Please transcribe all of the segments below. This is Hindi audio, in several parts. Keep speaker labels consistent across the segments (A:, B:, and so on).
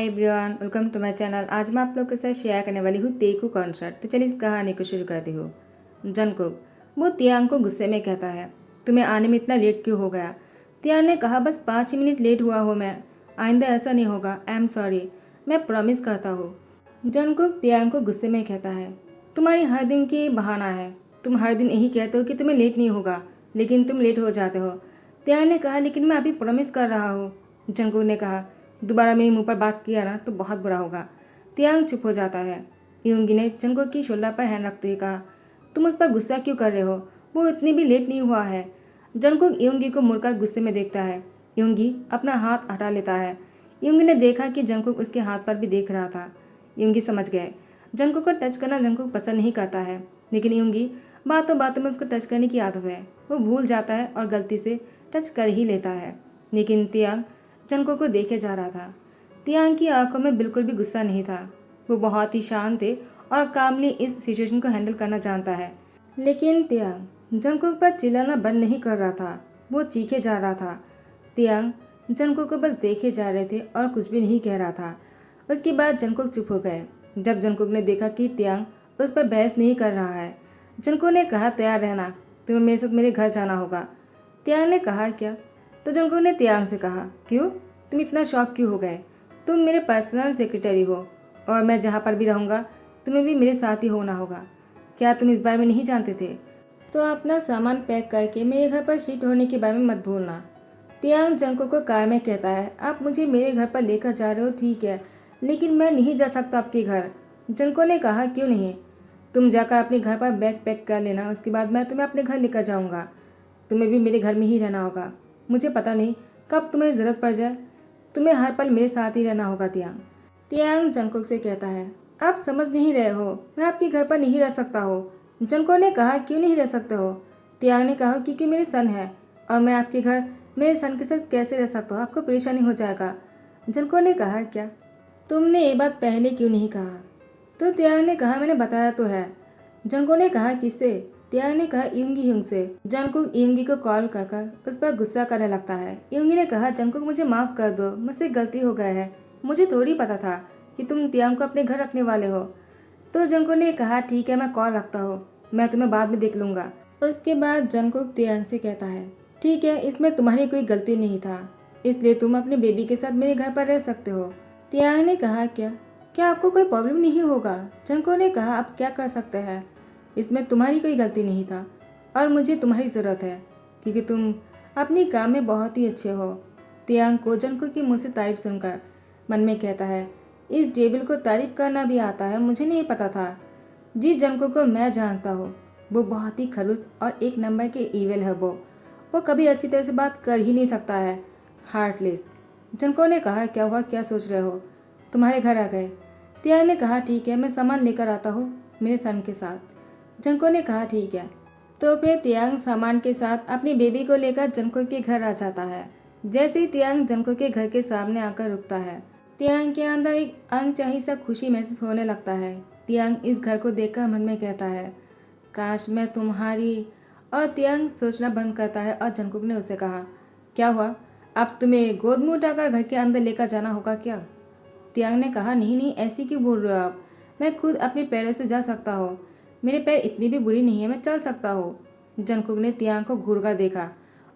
A: Hi everyone, welcome to my channel. आज मैं आप लोग के साथ शेयर करने वाली हूँ तेकू कॉन्सर्ट। तो चलिए इस कहानी को शुरू करती हूँ। जंगकुक वो तियांग को गुस्से में कहता है, तुम्हें आने में इतना लेट क्यों हो गया? तियांग ने कहा, बस 5 ही मिनट लेट हुआ हूँ मैं, आइंदा ऐसा नहीं होगा। आई एम सॉरी, मैं प्रॉमिस करता हूँ। जंगकुक तियांग को गुस्से में कहता है, तुम्हारी हर दिन की बहाना है, तुम हर दिन यही कहते हो कि तुम्हें लेट नहीं होगा, लेकिन तुम लेट हो जाते हो। तियांग ने कहा, लेकिन मैं अभी प्रॉमिस कर रहा हूँ। जंगकुक ने कहा, दोबारा मेरे मुंह पर बात किया ना तो बहुत बुरा होगा। तियांग चुप हो जाता है। योंगी ने जंगकुक की शोल्डर पर हैंड रखते हुए कहा, तुम उस पर गुस्सा क्यों कर रहे हो? वो इतनी भी लेट नहीं हुआ है। जंगकुक योंगी को मुड़कर गुस्से में देखता है। योंगी अपना हाथ हटा लेता है। योंगी ने देखा कि जंगकुक उसके हाथ पर भी देख रहा था। योंगी समझ गए, जंगकुक को टच करना जंगकुक पसंद नहीं करता है, लेकिन योंगी बातों बातों में उसको टच करने की आदत है। वो भूल जाता है और गलती से टच कर ही लेता है। लेकिन तियांग जंगकुक को देखे जा रहा था। तियांग की आंखों में बिल्कुल भी गुस्सा नहीं था। वो बहुत ही शांत थे और कामली इस सिचुएशन को हैंडल करना जानता है। लेकिन तियांग जंगकुक पर चिल्लाना बंद नहीं कर रहा था। वो चीखे जा रहा था। तियांग जंगकुक को बस देखे जा रहे थे और कुछ भी नहीं कह रहा था। उसके बाद जंगकुक चुप हो गए। जब जंगकुक ने देखा कि तियांग उस पर बहस नहीं कर रहा है, जंगकुक ने कहा, तैयार रहना, तुम्हें मेरे साथ मेरे घर जाना होगा। तियांग ने कहा, क्या? तो जंगकुक ने तियांग से कहा, क्यों? तुम इतना शौक क्यों हो गए? तुम मेरे पर्सनल सेक्रेटरी हो और मैं जहाँ पर भी रहूँगा तुम्हें भी मेरे साथ ही होना होगा। क्या तुम इस बारे में नहीं जानते थे? तो अपना सामान पैक करके मेरे घर पर शिफ्ट होने के बारे में मत भूलना। तियांग जंगकुक को कार में कहता है, आप मुझे मेरे घर पर लेकर जा रहे हो ठीक है, लेकिन मैं नहीं जा सकता आपके घर। जंगकुक ने कहा, क्यों नहीं? तुम जाकर अपने घर पर बैग पैक कर लेना, उसके बाद मैं तुम्हें अपने घर लेकर जाऊँगा। तुम्हें भी मेरे घर में ही रहना होगा। मुझे पता नहीं कब तुम्हें ज़रूरत पड़ जाए, तुम्हें हर पल मेरे साथ ही रहना होगा। तियांग जंगकुक से कहता है, आप समझ नहीं रहे हो, मैं आपके घर पर नहीं रह सकता हो। जंगकुक ने कहा, क्यों नहीं रह सकते हो? तियांग ने कहा, क्योंकि मेरे सन है और मैं आपके घर मेरे सन के साथ कैसे रह सकता हूँ, आपको परेशानी हो जाएगा। जंगकुक ने कहा, क्या तुमने ये बात पहले क्यों नहीं कहा? तो तियांग ने कहा, मैंने बताया तो है। जंगकुक ने कहा, किससे? तियांग ने कहा, योंगी हिंग से। जंगकुक योंगी को कॉल कर उस पर गुस्सा करने लगता है। योंगी ने कहा, जंगकुक मुझे माफ़ कर दो, मुझसे गलती हो गया है, मुझे थोड़ी पता था कि तुम तियांग को अपने घर रखने वाले हो। तो जंगकुक ने कहा, ठीक है, मैं कॉल रखता हूँ, मैं तुम्हें बाद में देख लूँगा। उसके बाद जंगकुक तियांग से कहता है, ठीक है, इसमें तुम्हारी कोई गलती नहीं था, इसलिए तुम अपने बेबी के साथ मेरे घर पर रह सकते हो। तियांग ने कहा, क्या आपको कोई प्रॉब्लम नहीं होगा? जंगकुक ने कहा, आप क्या कर सकते हैं, इसमें तुम्हारी कोई गलती नहीं था और मुझे तुम्हारी ज़रूरत है क्योंकि तुम अपने काम में बहुत ही अच्छे हो। तियांग को जंगकुक की मुँह से तारीफ सुनकर मन में कहता है, इस डेबिल को तारीफ करना भी आता है, मुझे नहीं पता था। जी जंगकुक को मैं जानता हूँ, वो बहुत ही खड़ूस और एक नंबर के ईविल है। वो कभी अच्छी तरह से बात कर ही नहीं सकता है, हार्टलेस। जंगकुक ने कहा, क्या हुआ, क्या सोच रहे हो? तुम्हारे घर आ गए। तियांग ने कहा, ठीक है, मैं सामान लेकर आता हूँ मेरे सन के साथ। जंगकुक ने कहा, ठीक है। तो फिर तियांग सामान के साथ अपनी बेबी को लेकर जंगकुक के घर आ जाता है। जैसे ही तियांग जंगकुक के घर के सामने आकर रुकता है, तियांग के अंदर एक अनचाही सा खुशी महसूस होने लगता है। तियांग इस घर को देखकर मन में कहता है, काश मैं तुम्हारी। और तियांग सोचना बंद करता है और जंगकुक ने उससे कहा, क्या हुआ, अब तुम्हें गोद में उठाकर घर के अंदर लेकर जाना होगा क्या? तियांग ने कहा, नहीं नहीं, ऐसी क्यों बोल रहे हो आप, मैं खुद अपने पैरों से जा सकता हूँ, मेरे पैर इतनी भी बुरी नहीं है, मैं चल सकता हूँ। जंगकुक ने तियांग को घूर कर देखा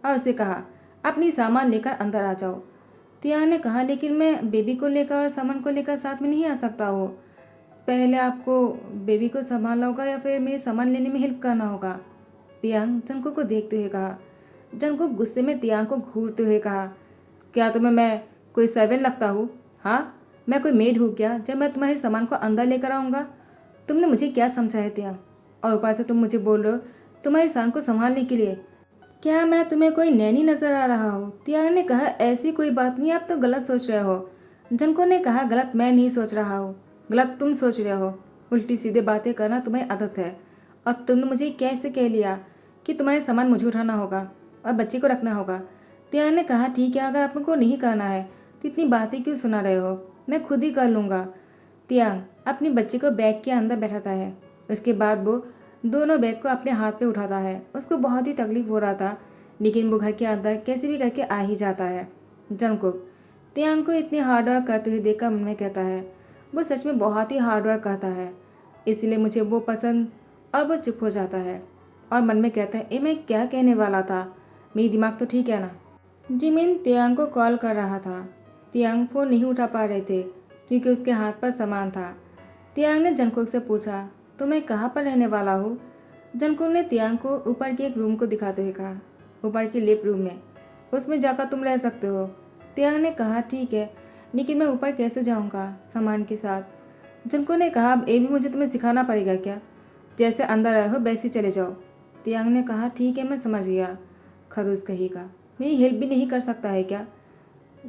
A: और उसे कहा, अपनी सामान लेकर अंदर आ जाओ। तियांग ने कहा, लेकिन मैं बेबी को लेकर और सामान को लेकर साथ में नहीं आ सकता हूँ, पहले आपको बेबी को संभालना होगा या फिर मेरे सामान लेने में हेल्प करना होगा। तियांग जंगकुक को देखते हुए कहा। जंगकुक गुस्से में तियांग को घूरते हुए कहा, क्या तुम्हें मैं कोई सर्वेंट लगता हूँ? हाँ, मैं कोई मेड हूँ क्या जब मैं तुम्हारे सामान को अंदर लेकर आऊँगा? तुमने मुझे क्या समझा है तियांग? और ऊपर से तुम मुझे बोल रहे हो तुम्हारे सान को संभालने के लिए? क्या मैं तुम्हें कोई नैनी नजर आ रहा हूँ? तियांग ने कहा, ऐसी कोई बात नहीं, आप तो गलत सोच रहे हो। जंगकुक ने कहा, गलत मैं नहीं सोच रहा हूँ, गलत तुम सोच रहे हो। उल्टी सीधे बातें करना तुम्हें आदत है और तुमने मुझे कैसे कह लिया कि तुम्हारे सामान मुझे उठाना होगा और बच्चे को रखना होगा। तियांग ने कहा, ठीक है, अगर आपको नहीं करना है तो इतनी बातें क्यों सुना रहे हो, मैं खुद ही कर लूँगा। तियांग अपने बच्चे को बैग के अंदर बैठाता है। उसके बाद वो दोनों बैग को अपने हाथ पे उठाता है। उसको बहुत ही तकलीफ हो रहा था, लेकिन वो घर के अंदर कैसे भी करके आ ही जाता है। जंगकुक तियांग को इतनी हार्ड वर्क करते हुए देखकर मन में कहता है वो सच में बहुत ही हार्ड वर्क करता है, इसलिए मुझे वो पसंद। और वो चुप हो जाता है और मन में कहता है मैं क्या कहने वाला था, मेरी दिमाग तो ठीक है ना। जिमिन तियांग को कॉल कर रहा था। तियांग फ़ोन नहीं उठा पा रहे थे क्योंकि उसके हाथ पर सामान था। तियांग ने जंगकुक से पूछा तो मैं कहाँ पर रहने वाला हूँ। जंगकुक ने तियांग को ऊपर के एक रूम को दिखाते हुए कहा ऊपर की लिफ्ट रूम में, उसमें जाकर तुम रह सकते हो। तियांग ने कहा ठीक है, लेकिन मैं ऊपर कैसे जाऊँगा सामान के साथ। जंगकुक ने कहा अब ये भी मुझे तुम्हें सिखाना पड़ेगा क्या, जैसे अंदर आए हो वैसे चले जाओ। तियांग ने कहा ठीक है मैं समझ गया। खरूस कहेगा मेरी हेल्प भी नहीं कर सकता है क्या।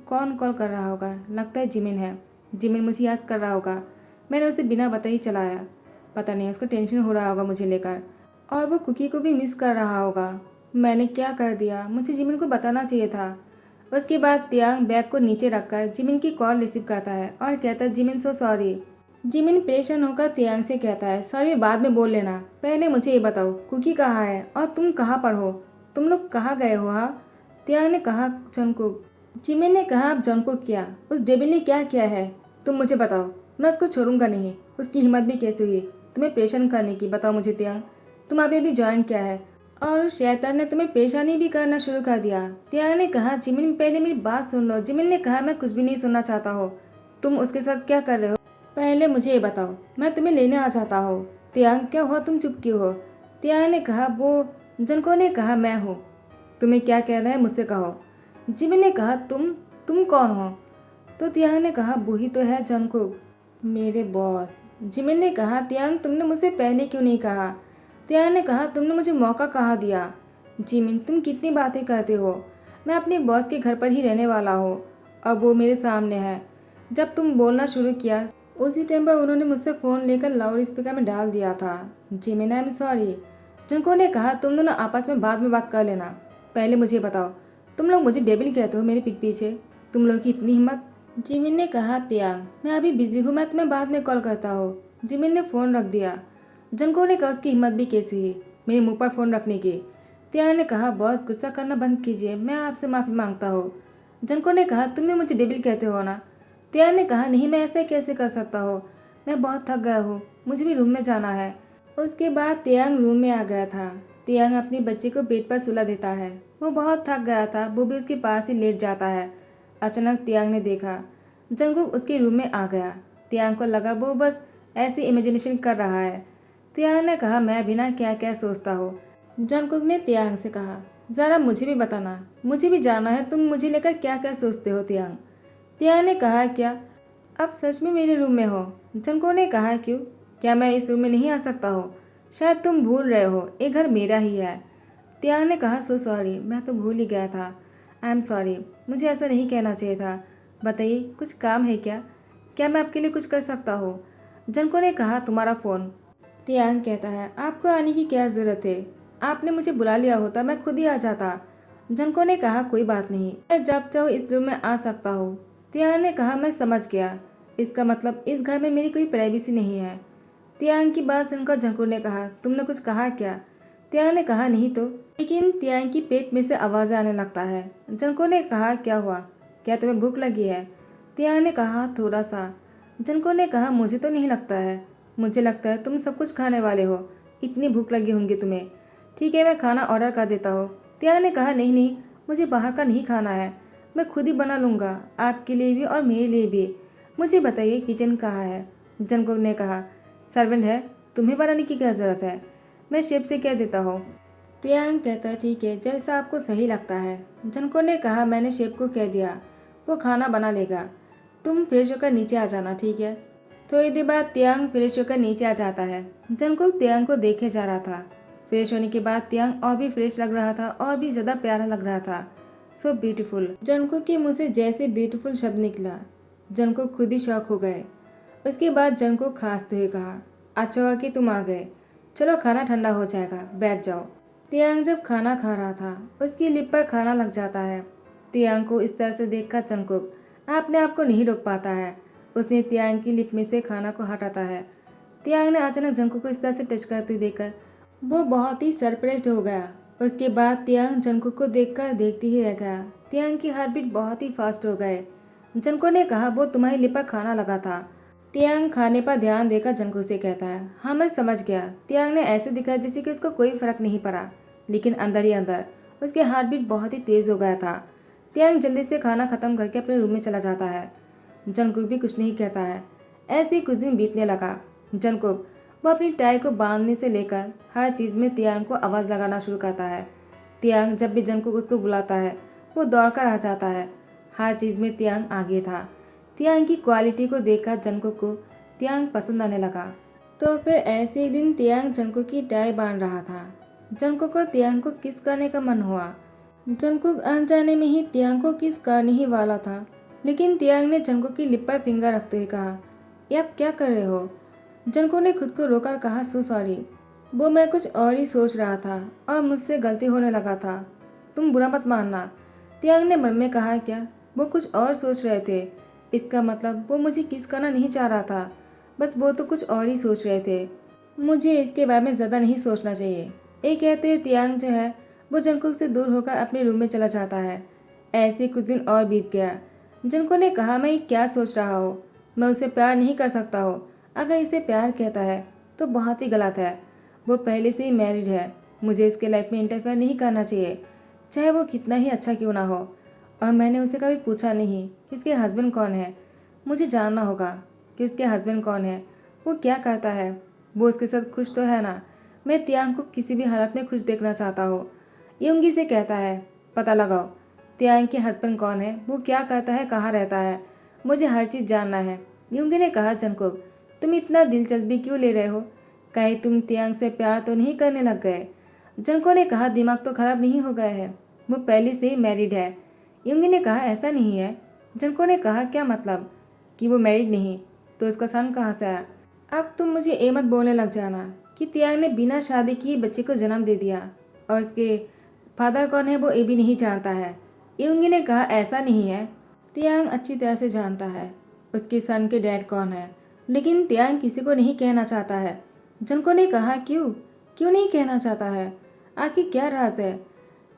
A: कौन कॉल कर रहा होगा, लगता है जिमिन है। जिमिन मुझे याद कर रहा होगा, मैंने उसे बिना बताए ही चलाया। पता नहीं उसको टेंशन हो रहा होगा मुझे लेकर, और वो कुकी को भी मिस कर रहा होगा। मैंने क्या कर दिया, मुझे जिमिन को बताना चाहिए था। उसके बाद तियांग बैग को नीचे रखकर जिमिन की कॉल रिसीव करता है और कहता है जिमिन सो सॉरी। जिमिन परेशान होकर तियांग से कहता है सॉरी बाद में बोल लेना, पहले मुझे ये बताओ कुकी कहाँ है और तुम कहाँ पर हो, तुम लोग कहाँ गए हो। हाँ, तियांग ने कहा जंगकुक। जिमिन ने कहा अब जंगकुक क्या, उस डेबिल ने क्या किया है, तुम मुझे बताओ, मैं उसको छोड़ूंगा नहीं। उसकी हिम्मत भी कैसे हुई तुम्हें परेशान करने की, बताओ मुझे तियांग। तुम अभी भी ज्वाइन किया है और उस शैतान ने तुम्हें परेशानी भी करना शुरू कर दिया। तियांग ने कहा जिमिन पहले मेरी बात सुन लो। जिमिन ने कहा मैं कुछ भी नहीं सुनना चाहता हो, तुम उसके साथ क्या कर रहे हो, पहले मुझे ये बताओ, मैं तुम्हें लेने आ जाता हूँ। तियांग क्या हुआ, तुम चुप क्यों हो। तियांग ने कहा वो। जंको ने कहा मैं हूँ, तुम्हें क्या कहना है मुझसे कहो। जिमिन ने कहा तुम कौन हो। तो तियांग ने कहा वही तो है जंकुक, मेरे बॉस। जिमिन ने कहा तियांग तुमने मुझसे पहले क्यों नहीं कहा। तियांग ने कहा तुमने मुझे मौका कहाँ दिया। जिमिन तुम कितनी बातें करते हो, मैं अपने बॉस के घर पर ही रहने वाला हूँ और वो मेरे सामने है। जब तुम बोलना शुरू किया उसी टाइम पर उन्होंने मुझसे फ़ोन लेकर लाउड स्पीकर में डाल दिया था। Jimin I am sorry. जिनको ने कहा तुम दोनों आपस में बाद में बात कर लेना, पहले मुझे बताओ तुम लोग मुझे डेबिल कहते हो मेरे पीठ पीछे, तुम लोग की इतनी हिम्मत। जिमिन ने कहा तियांग मैं अभी बिजी हूँ, मैं तुम्हें बाद में कॉल करता हूँ। जिमिन ने फ़ोन रख दिया। जंको ने कहा उसकी हिम्मत भी कैसी है मेरे मुंह पर फ़ोन रखने की। तियांग ने कहा बॉस गुस्सा करना बंद कीजिए, मैं आपसे माफ़ी मांगता हूँ। जंको ने कहा तुम भी मुझे डेबिल कहते हो ना। तियांग ने कहा नहीं मैं ऐसे कैसे कर सकता हूँ, मैं बहुत थक गया हूँ, मुझे भी रूम में जाना है। उसके बाद तियांग रूम में आ गया था। तियांग अपनी बच्ची को बेड पर सुला देता है, वो बहुत थक गया था, वो भी उसके पास ही लेट जाता है। अचानक तियांग ने देखा जंगकुक उसके रूम में आ गया। तियांग को लगा वो बस ऐसी इमेजिनेशन कर रहा है। तियांग ने कहा मैं भी ना क्या क्या सोचता हूँ। जंगकुक ने तियांग से कहा ज़रा मुझे भी बताना, मुझे भी जानना है तुम मुझे लेकर क्या क्या सोचते हो। तियांग तियांग ने कहा क्या अब सच में मेरे रूम में हो। जंको ने कहा क्यों, क्या मैं इस रूम में नहीं आ सकता हूँ, शायद तुम भूल रहे हो ये घर मेरा ही है। तियांग ने कहा सो सॉरी, मैं तो भूल ही गया था, आई एम सॉरी, मुझे ऐसा नहीं कहना चाहिए था। बताइए कुछ काम है क्या, क्या मैं आपके लिए कुछ कर सकता हूँ। जंको ने कहा तुम्हारा फ़ोन। तियांग कहता है आपको आने की क्या ज़रूरत है, आपने मुझे बुला लिया होता मैं खुद ही आ जाता। जंको ने कहा कोई बात नहीं, मैं जब चाहो इस रूम में आ सकता हूँ। तियांग ने कहा मैं समझ गया, इसका मतलब इस घर में मेरी कोई प्राइवेसी नहीं है। तियांग की बात सुनकर जंको ने कहा तुमने कुछ कहा क्या। तियांग ने कहा नहीं तो, लेकिन तियांग की पेट में से आवाज़ आने लगता है। जंको ने कहा क्या हुआ, क्या तुम्हें भूख लगी है। तियांग ने कहा थोड़ा सा। जंको ने कहा मुझे तो नहीं लगता है, मुझे लगता है तुम सब कुछ खाने वाले हो, इतनी भूख लगी होंगी तुम्हें। ठीक है मैं खाना ऑर्डर कर देता हूँ। तियांग ने कहा नहीं नहीं, मुझे बाहर का नहीं खाना है, मैं खुद ही बना लूँगा, आपके लिए भी और मेरे लिए भी। मुझे बताइए किचन कहाँ है। जंगकुक ने कहा सर्वेंट है, तुम्हें बनाने की क्या ज़रूरत है, मैं शेफ से कह देता हूँ। तियांग कहता है ठीक है जैसा आपको सही लगता है। जंगकुक ने कहा मैंने शेफ को कह दिया, वो खाना बना लेगा, तुम फ्रेश होकर नीचे आ जाना ठीक है। थोड़ी देर बाद तियांग फ्रेश होकर नीचे आ जाता है। जंगकुक तियांग को देखे जा रहा था। फ्रेश होने के बाद तियांग और भी फ्रेश लग रहा था और भी ज़्यादा प्यारा लग रहा था। So beautiful. जंगकुक के मुँह से जैसे ब्यूटीफुल शब्द निकला, जंगकुक खुद ही शौक हो गए। उसके बाद जंगकुक खांसते हुए कहा अच्छा हुआ कि तुम आ गए, चलो खाना ठंडा हो जाएगा, बैठ जाओ। तियांग जब खाना खा रहा था उसकी लिप पर खाना लग जाता है। तियांग को इस तरह से देखकर जंगकुक अपने आप को नहीं रोक पाता है। उसने तियांग की लिप में से खाना को हटाता है। तियांग ने अचानक जंगकुक को इस तरह से टच करते हुए देखकर वो बहुत ही सरप्राइज्ड हो गया। उसके बाद तियांग जंगकुक को देखकर देखती ही रह गया। तियांग की हार्ट बीट बहुत ही फास्ट हो गए। जनको ने कहा, वो तुम्हारी लिप पर खाना लगा था। तियांग खाने पर ध्यान देकर जनको से कहता है, हाँ मैं समझ गया। तियांग ने ऐसे दिखाया जैसे कि उसको कोई फर्क नहीं पड़ा, लेकिन अंदर ही अंदर उसके हार्ट बीट बहुत ही तेज हो गया था। तियांग जल्दी से खाना खत्म करके अपने रूम में चला जाता है। जंकुक भी कुछ नहीं कहता है। ऐसे ही कुछ दिन बीतने लगा। जंकुक वो अपनी टाई को बांधने से लेकर हर चीज़ में तियांग को आवाज़ लगाना शुरू करता है। तियांग जब भी जंकुक उसको बुलाता है वो दौड़कर आ जाता है। हर चीज़ में तियांग आगे था। तियांग की क्वालिटी को देखकर जंकुक को तियांग पसंद आने लगा। तो फिर ऐसे ही दिन तियांग जंकुक की टाई बांध रहा था। जंकुक को तियांग को किस करने का मन हुआ। जंकुक अनजाने में ही तियांग को किस करने ही वाला था, लेकिन तियांग ने जंकुक की लिप पर फिंगर रखते हुए कहा, ये आप क्या कर रहे हो। जंकुक ने खुद को रोकर कहा, सो सॉरी, वो मैं कुछ और ही सोच रहा था और मुझसे गलती होने लगा था, तुम बुरा मत मानना। तियांग ने मन में कहा, क्या वो कुछ और सोच रहे थे, इसका मतलब वो मुझे किस करना नहीं चाह रहा था, बस वो तो कुछ और ही सोच रहे थे, मुझे इसके बारे में ज़्यादा नहीं सोचना चाहिए। ये कहते हुए तियांग जो है वो जंकुक से दूर होकर अपने रूम में चला जाता है। ऐसे कुछ दिन और बीत गया। जंकुक ने कहा, मैं ये क्या सोच रहा हूँ, मैं उसे प्यार नहीं कर सकता हूँ। अगर इसे प्यार कहता है तो बहुत ही गलत है। वो पहले से ही मैरिड है, मुझे इसके लाइफ में इंटरफेयर नहीं करना चाहिए, चाहे वो कितना ही अच्छा क्यों ना हो। और मैंने उसे कभी पूछा नहीं कि उसके हस्बैंड कौन है। मुझे जानना होगा कि उसके हस्बैंड कौन है, वो क्या करता है, वो उसके साथ खुश तो है ना। मैं तियांग को किसी भी हालत में खुश देखना चाहता हूँ। युंगी से कहता है, पता लगाओ तियांग के हस्बैंड कौन है, वो क्या करता है, कहाँ रहता है, मुझे हर चीज़ जानना है। युंगी ने कहा, जंकुक तुम इतना दिलचस्पी क्यों ले रहे हो, कहीं तुम तियांग से प्यार तो नहीं करने लग गए। जंको ने कहा, दिमाग तो खराब नहीं हो गया है, वो पहले से ही मैरिड है। युंगी ने कहा, ऐसा नहीं है। जंको ने कहा, क्या मतलब कि वो मैरिड नहीं, तो उसका सन कहाँ से आया। अब तुम मुझे ये मत बोलने लग जाना कि तियांग ने बिना शादी किए बच्चे को जन्म दे दिया और उसके फादर कौन है वो ये भी नहीं जानता है। युंगी ने कहा, ऐसा नहीं है, तियांग अच्छी तरह से जानता है उसके सन के डैड कौन है, लेकिन तियांग किसी को नहीं कहना चाहता है। जंको ने कहा, क्यों क्यों नहीं कहना चाहता है, आखिर क्या राज है।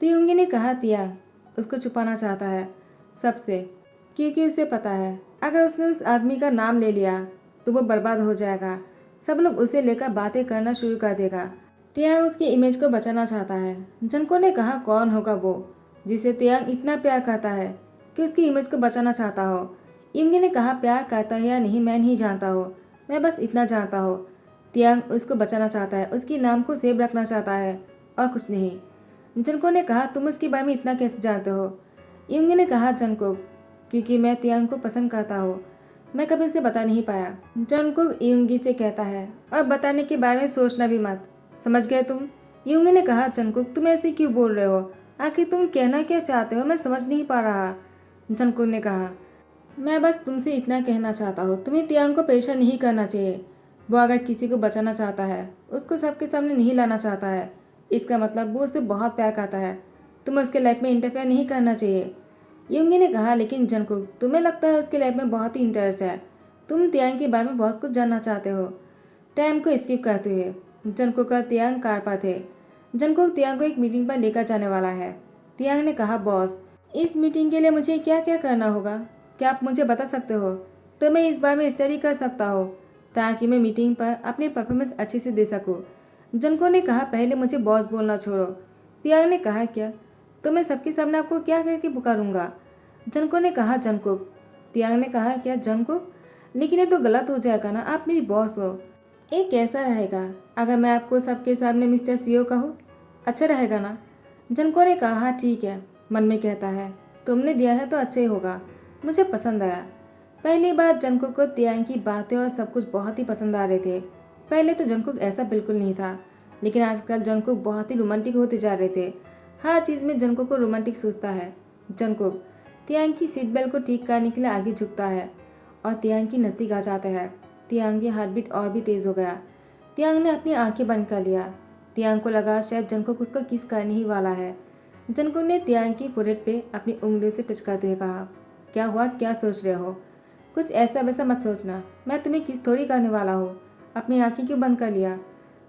A: तो युंगी ने कहा, तियांग उसको छुपाना चाहता है सबसे, क्योंकि उसे पता है अगर उसने उस आदमी का नाम ले लिया तो वो बर्बाद हो जाएगा, सब लोग उसे लेकर बातें करना शुरू कर देगा। तियांग उसकी इमेज को बचाना चाहता है। जंको ने कहा, कौन होगा वो जिसे तियांग इतना प्यार करता है कि उसकी इमेज को बचाना चाहता हो। युंगी ने कहा, प्यार करता है या नहीं मैं नहीं जानता हो, मैं बस इतना जानता हो तियांग उसको बचाना चाहता है, उसकी नाम को सेव रखना चाहता है और कुछ नहीं। जंको ने कहा, तुम उसके बारे में इतना कैसे जानते हो। युंगी ने कहा, जंको क्योंकि मैं तियांग को पसंद करता हूँ, मैं कभी उसे बता नहीं पाया। जंकुक युंगी से कहता है, और बताने के बारे में सोचना भी मत, समझ गए तुम। युंगी ने कहा, जंकुक तुम ऐसे क्यों बोल रहे हो, आखिर तुम कहना क्या चाहते हो, मैं समझ नहीं पा रहा। जंकुक ने कहा, मैं बस तुमसे इतना कहना चाहता हूँ, तुम्हें तियांग को परेशान नहीं करना चाहिए। वो अगर किसी को बचाना चाहता है, उसको सबके सामने नहीं लाना चाहता है, इसका मतलब वो उससे बहुत प्यार करता है, तुम्हें उसके लाइफ में इंटरफेयर नहीं करना चाहिए। युंगी ने कहा, लेकिन जंकुक तुम्हें लगता है उसके लाइफ में बहुत ही इंटरेस्ट है, तुम तियांग के बारे में बहुत कुछ जानना चाहते हो। टाइम को स्किप करते हुए जंकुक का तियांग कार पर थे। जंकुक तियांग को एक मीटिंग पर लेकर जाने वाला है। तियांग ने कहा, बॉस इस मीटिंग के लिए मुझे क्या क्या करना होगा, क्या आप मुझे बता सकते हो, तो मैं इस बारे में स्टडी कर सकता हूँ ताकि मैं मीटिंग पर अपनी परफॉर्मेंस अच्छे से दे सकूँ। जंको ने कहा, पहले मुझे बॉस बोलना छोड़ो। तियांग ने कहा, क्या, तो मैं सबके सामने आपको क्या करके पुकारूंगा। जंको ने कहा, जंकुक। तियांग ने कहा, क्या जंकुक, लेकिन ये तो गलत हो जाएगा ना, आप मेरी बॉस हो। ये कैसा रहेगा अगर मैं आपको सबके सामने मिस्टर सीओ कहूँ, अच्छा रहेगा ना। जंको ने कहा, हाँ ठीक है, मन में कहता है तुमने दिया है तो अच्छा ही होगा, मुझे पसंद आया। पहली बार जंकुक को तियांग की बातें और सब कुछ बहुत ही पसंद आ रहे थे। पहले तो जंकुक ऐसा बिल्कुल नहीं था, लेकिन आजकल जंकुक बहुत ही रोमांटिक होते जा रहे थे। हर चीज़ में जंकुक को रोमांटिक सोचता है। जंकुक तियांग की सीट बेल्ट को ठीक करने के लिए आगे झुकता है और तियांग की नज़दीक आ जाता है। तियांग की हार्ट बीट और भी तेज़ हो गया। तियांग ने अपनी आंखें बंद कर लिया। तियांग को लगा शायद जंकुक उसको किस करने ही वाला है। जंकुक ने तियांग की फोrehead पे अपनी उंगलियों से टच करते हुए कहा, क्या हुआ, क्या सोच रहे हो, कुछ ऐसा वैसा मत सोचना, मैं तुम्हें किस थोड़ी करने वाला हूँ, अपनी आंखें क्यों बंद कर लिया।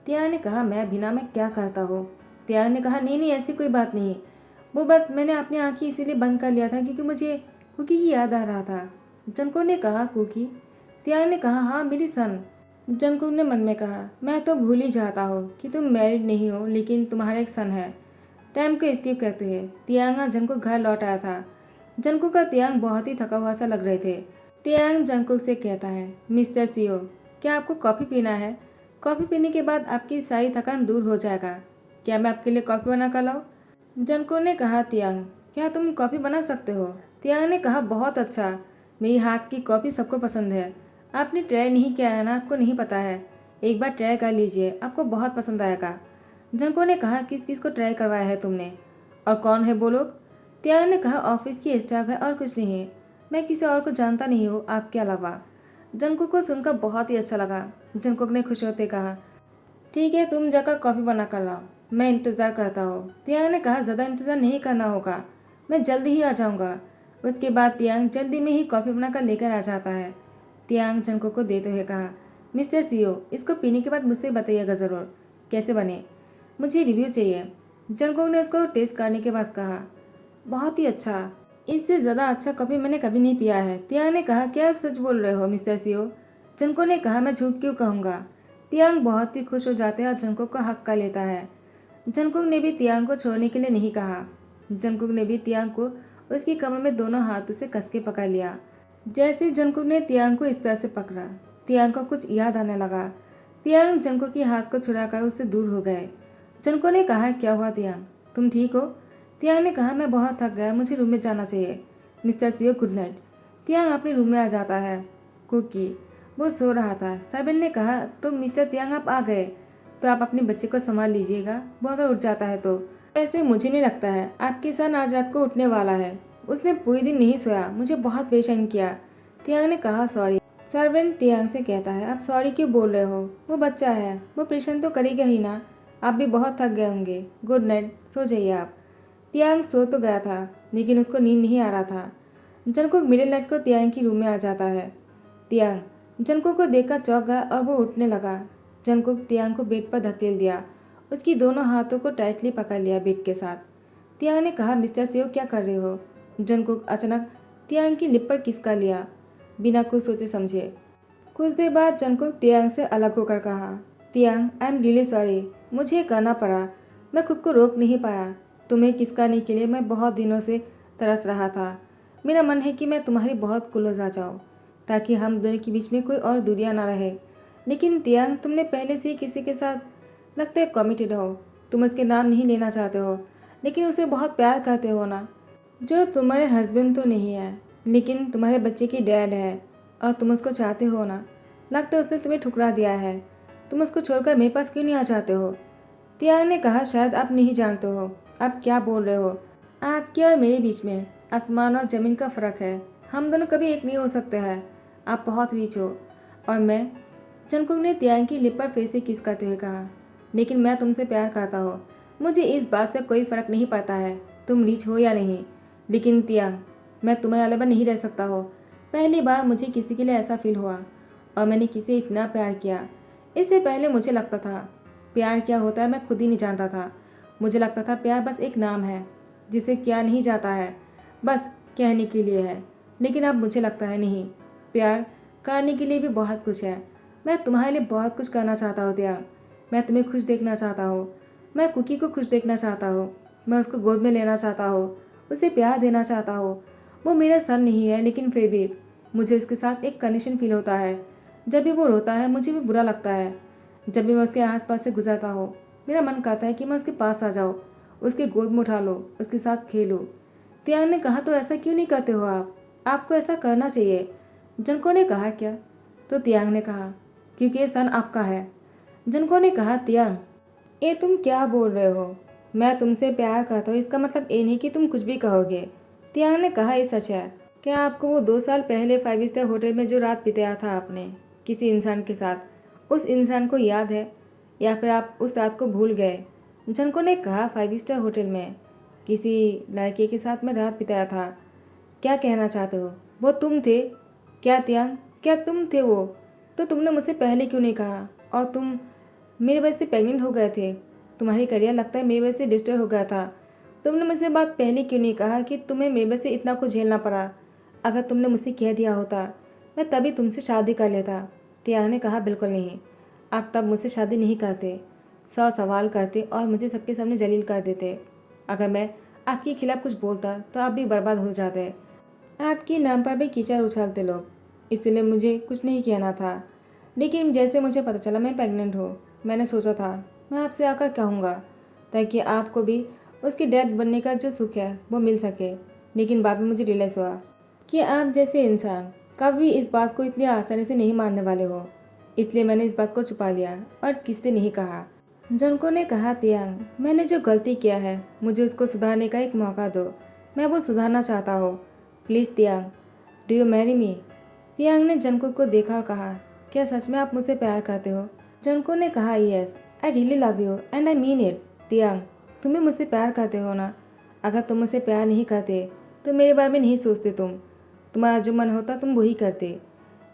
A: तियांग ने कहा, मैं बिना मैं क्या करता हूँ। तियांग ने कहा, नहीं नहीं ऐसी कोई बात नहीं, वो बस मैंने अपनी आंखें इसीलिए बंद कर लिया था क्योंकि मुझे कुकी की याद आ रहा था। जंगकुक ने कहा कुकी। तियांग ने कहा हाँ मेरी सन। जंगकुक ने मन में कहा मैं तो भूल ही जाता हूँ कि तुम मैरिड नहीं हो, लेकिन तुम्हारा एक सन है। टाइम को स्किप करते हुए तियांग जंगकुक घर लौट आया था। जंगकुक का तियांग बहुत ही थका हुआ सा लग रहे थे। तियांग जंगकुक से कहता है मिस्टर सीओ, क्या आपको कॉफ़ी पीना है? कॉफ़ी पीने के बाद आपकी सारी थकान दूर हो जाएगा। क्या मैं आपके लिए कॉफ़ी बना कर लाऊं? जंगकुक ने कहा तियांग, क्या तुम कॉफ़ी बना सकते हो? तियांग ने कहा बहुत अच्छा, मेरी हाथ की कॉफ़ी सबको पसंद है। आपने ट्राई नहीं किया है ना, आपको नहीं पता है। एक बार ट्राई कर लीजिए, आपको बहुत पसंद आएगा। जंगकुक ने कहा किस किस को ट्राई करवाया है तुमने, और कौन है वो लोग? तियांग ने कहा ऑफिस की स्टाफ है और कुछ नहीं। मैं किसी और को जानता नहीं हूँ आपके अलावा। जंगकुक को सुनकर बहुत ही अच्छा लगा। जंगकुक ने खुश होते कहा ठीक है, तुम जाकर कॉफ़ी बना कर लाओ, मैं इंतज़ार करता हूँ। तियांग ने कहा ज़्यादा इंतज़ार नहीं करना होगा, मैं जल्दी ही आ जाऊँगा। उसके बाद तियांग जल्दी में ही कॉफ़ी बनाकर लेकर आ जाता है। तियांग जंगकुक को देते हुए कहा मिस्टर सीओ, इसको पीने के बाद मुझसे बताइएगा ज़रूर कैसे बने, मुझे रिव्यू चाहिए। जंगकुक ने उसको टेस्ट करने के बाद कहा बहुत ही अच्छा, इससे ज़्यादा अच्छा कॉफ़ी मैंने कभी नहीं पिया है। तियांग ने कहा क्या आप सच बोल रहे हो मिस्टर सीओ? जंगकुक ने कहा मैं झूठ क्यों कहूँगा। तियांग बहुत ही खुश हो जाते हैं और जंगकुक का हक कर लेता है। जंगकुक ने भी तियांग को छोड़ने के लिए नहीं कहा। जंगकुक ने भी तियांग को उसकी कमर में दोनों हाथों से कस के पकड़ लिया। जैसे जंगकुक ने तियांग को इस तरह से पकड़ा, तियांग को कुछ याद आने लगा। तियांग जंगकुक के हाथ को छुड़ाकर उससे दूर हो गए। जंगकुक ने कहा क्या हुआ तियांग, तुम ठीक हो? तियांग ने कहा मैं बहुत थक गया, मुझे रूम में जाना चाहिए। Mister CO good night. Tiang अपने रूम में आ जाता है। कुकी वो सो रहा था। साबिन ने कहा तो मिस्टर तियांग आप आ गए, तो आप अपने बच्चे को संभाल लीजिएगा, वो अगर उठ जाता है तो। ऐसे मुझे नहीं लगता है आपके सन आज रात को उठने वाला है, उसने पूरे दिन नहीं सोया, मुझे बहुत परेशान किया। तियांग ने कहा सॉरी। सर्वेंट तियांग से कहता है आप सॉरी क्यों बोल रहे हो, वो बच्चा है, वो परेशान तो करेगा ही ना, आप भी बहुत थक गए होंगे, गुड नाइट, सो जाइए आप। तियांग सो तो गया था, लेकिन उसको नींद नहीं आ रहा था। जंगकुक मिडिल नाइट को तियांग की रूम में आ जाता है। तियांग जंगकुक को देखकर चौंक गया और वो उठने लगा। जंगकुक तियांग को बेड पर धकेल दिया, उसकी दोनों हाथों को टाइटली पकड़ लिया बेड के साथ। तियांग ने कहा मिस्टर सेओ क्या कर रहे हो? जंगकुक अचानक तियांग की लिप पर किस कर लिया, बिना कुछ सोचे समझे। कुछ देर बाद जंगकुक तियांग से अलग होकर कहा तियांग आई एम रियली सॉरी, मुझे ये करना पड़ा, मैं खुद को रोक नहीं पाया। तुम्हें किस करने के लिए मैं बहुत दिनों से तरस रहा था। मेरा मन है कि मैं तुम्हारी बहुत क्लोज आ जाऊँ, ताकि हम दोनों के बीच में कोई और दूरियां ना रहे। लेकिन तियांग तुमने पहले से ही किसी के साथ लगता है कमिटेड हो, तुम उसके नाम नहीं लेना चाहते हो, लेकिन उसे बहुत प्यार करते हो ना, जो तुम्हारे हस्बैंड तो नहीं है लेकिन तुम्हारे बच्चे की डैड है, और तुम उसको चाहते हो ना। लगता है उसने तुम्हें ठुकरा दिया है, तुम उसको छोड़कर मेरे पास क्यों नहीं आ जाते हो? तियांग ने कहा शायद आप नहीं जानते हो आप क्या बोल रहे हो, आपके और मेरे बीच में आसमान और ज़मीन का फ़र्क है, हम दोनों कभी एक नहीं हो सकते हैं। आप बहुत रीच हो और मैं। जंगकुक ने तियांग की लिप पर फिर से किस करते हुए कहा लेकिन मैं तुमसे प्यार करता हूँ, मुझे इस बात से कोई फ़र्क नहीं पड़ता है तुम रीच हो या नहीं। लेकिन तियांग मैं तुम्हारे अलावा नहीं रह सकता हो। पहली बार मुझे किसी के लिए ऐसा फील हुआ और मैंने किसी इतना प्यार किया। इससे पहले मुझे लगता था प्यार क्या होता है मैं खुद ही नहीं जानता था। मुझे लगता था प्यार बस एक नाम है जिसे किया नहीं जाता है, बस कहने के लिए है। लेकिन अब मुझे लगता है नहीं, प्यार करने के लिए भी बहुत कुछ है। मैं तुम्हारे लिए बहुत कुछ करना चाहता हूँ त्याग, मैं तुम्हें खुश देखना चाहता हूँ, मैं कुकी को खुश देखना चाहता हूँ, मैं उसको गोद में लेना चाहता हूँ, उसे प्यार देना चाहता हूँ। वो मेरा सन नहीं है लेकिन फिर भी मुझे उसके साथ एक कनेक्शन फील होता है। जब भी वो रोता है मुझे भी बुरा लगता है। जब भी मैं उसके आसपास से गुजरता हूँ मेरा मन करता है कि मैं उसके पास आ जाऊँ, उसके गोद में उठा लो, उसके साथ खेलो। तियांग ने कहा तो ऐसा क्यों नहीं करते हो आप, आपको ऐसा करना चाहिए। जनको ने कहा क्या? तो तियांग ने कहा क्योंकि ये सन आपका है। जनको ने कहा तियांग ये तुम क्या बोल रहे हो, मैं तुमसे प्यार करता हूँ इसका मतलब ये नहीं कि तुम कुछ भी कहोगे। तियांग ने कहा ये सच है। क्या आपको वो 2 साल पहले 5 स्टार होटल में जो रात बिताया था आपने किसी इंसान के साथ, उस इंसान को याद है या फिर आप उस रात को भूल गए? जनको ने कहा 5 स्टार होटल में किसी लड़के के साथ मैं रात बिताया था। क्या कहना चाहते हो, वो तुम थे क्या तियांग, क्या तुम थे वो? तो तुमने मुझसे पहले क्यों नहीं कहा? और तुम मेरी वजह से प्रेग्नेंट हो गए थे, तुम्हारी करियर लगता है मेरी वजह से डिस्टर्ब हो गया था। तुमने मुझसे बात पहले क्यों नहीं कहा कि तुम्हें मेरे वजह से इतना कुछ झेलना पड़ा? अगर तुमने मुझसे कह दिया होता मैं तभी तुमसे शादी कर लेता। तियांग ने कहा, बिल्कुल नहीं, आप तब मुझसे शादी नहीं करते, 100 सवाल करते और मुझे सबके सामने जलील कर देते। अगर मैं आपके खिलाफ कुछ बोलता तो आप भी बर्बाद हो जाते। आपके नाम पर भी कीचड़ उछालते लोग, इसलिए मुझे कुछ नहीं कहना था। लेकिन जैसे मुझे पता चला मैं प्रेग्नेंट हूँ, मैंने सोचा था मैं आपसे आकर कहूँगा ताकि आपको भी उसके डैड बनने का जो सुख है वो मिल सके। लेकिन बाद में मुझे रियलाइज़ हुआ कि आप जैसे इंसान कभी इस बात को इतनी आसानी से नहीं मानने वाले हो, इसलिए मैंने इस बात को छुपा लिया और किससे नहीं कहा। जनको ने कहा, तियांग, मैंने जो गलती किया है मुझे उसको सुधारने का एक मौका दो। मैं वो सुधारना चाहता हूँ। Please Tiang, do you marry me? Tiang ने जनको को देखा और कहा, क्या सच में आप मुझसे प्यार करते हो? जनको ने कहा, yes, I really love you and I mean it. Tiang, तुम्हें मुझसे प्यार करते हो ना? अगर तुम मुझसे प्यार नहीं करते तो मेरे बारे में नहीं सोचते। तुम्हारा जो मन होता तुम वही करते।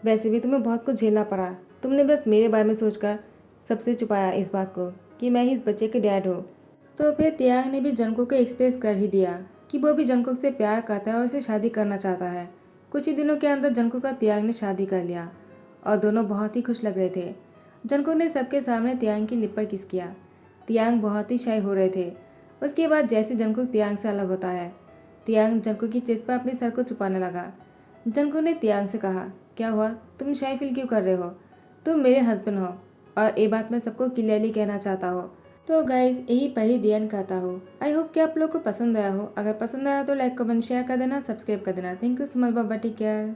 A: वैसे भी तुम्हें बहुत कुछ झेलना पड़ा। तुमने बस मेरे बारे में सोचकर सबसे छुपाया इस बात को कि मैं ही इस बच्चे के डैड हूँ। तो फिर तियांग ने भी जंगकुक को एक्सप्रेस कर ही दिया कि वो भी जंगकुक से प्यार करता है और उसे शादी करना चाहता है। कुछ ही दिनों के अंदर जंगकुक का तियांग ने शादी कर लिया और दोनों बहुत ही खुश लग रहे थे। जंगकुक ने सबके सामने तियांग की लिप पर किस किया। तियांग बहुत ही शाय हो रहे थे। उसके बाद जैसे जंगकुक तियांग से अलग होता है, तियांग जंगकुक की चेस्ट पर अपने सर को छुपाने लगा। जंगकुक ने तियांग से कहा, क्या हुआ, तुम शाय फील क्यों कर रहे हो? तुम मेरे हस्बैंड हो और ये बात मैं सबको क्लियरली कहना चाहता हूँ। तो गाइज यही पहली दी करता हूँ। आई होप कि आप लोग को पसंद आया हो। अगर पसंद आया तो लाइक कमेंट शेयर कर देना, सब्सक्राइब कर देना। Thank you so much, bye bye, take care.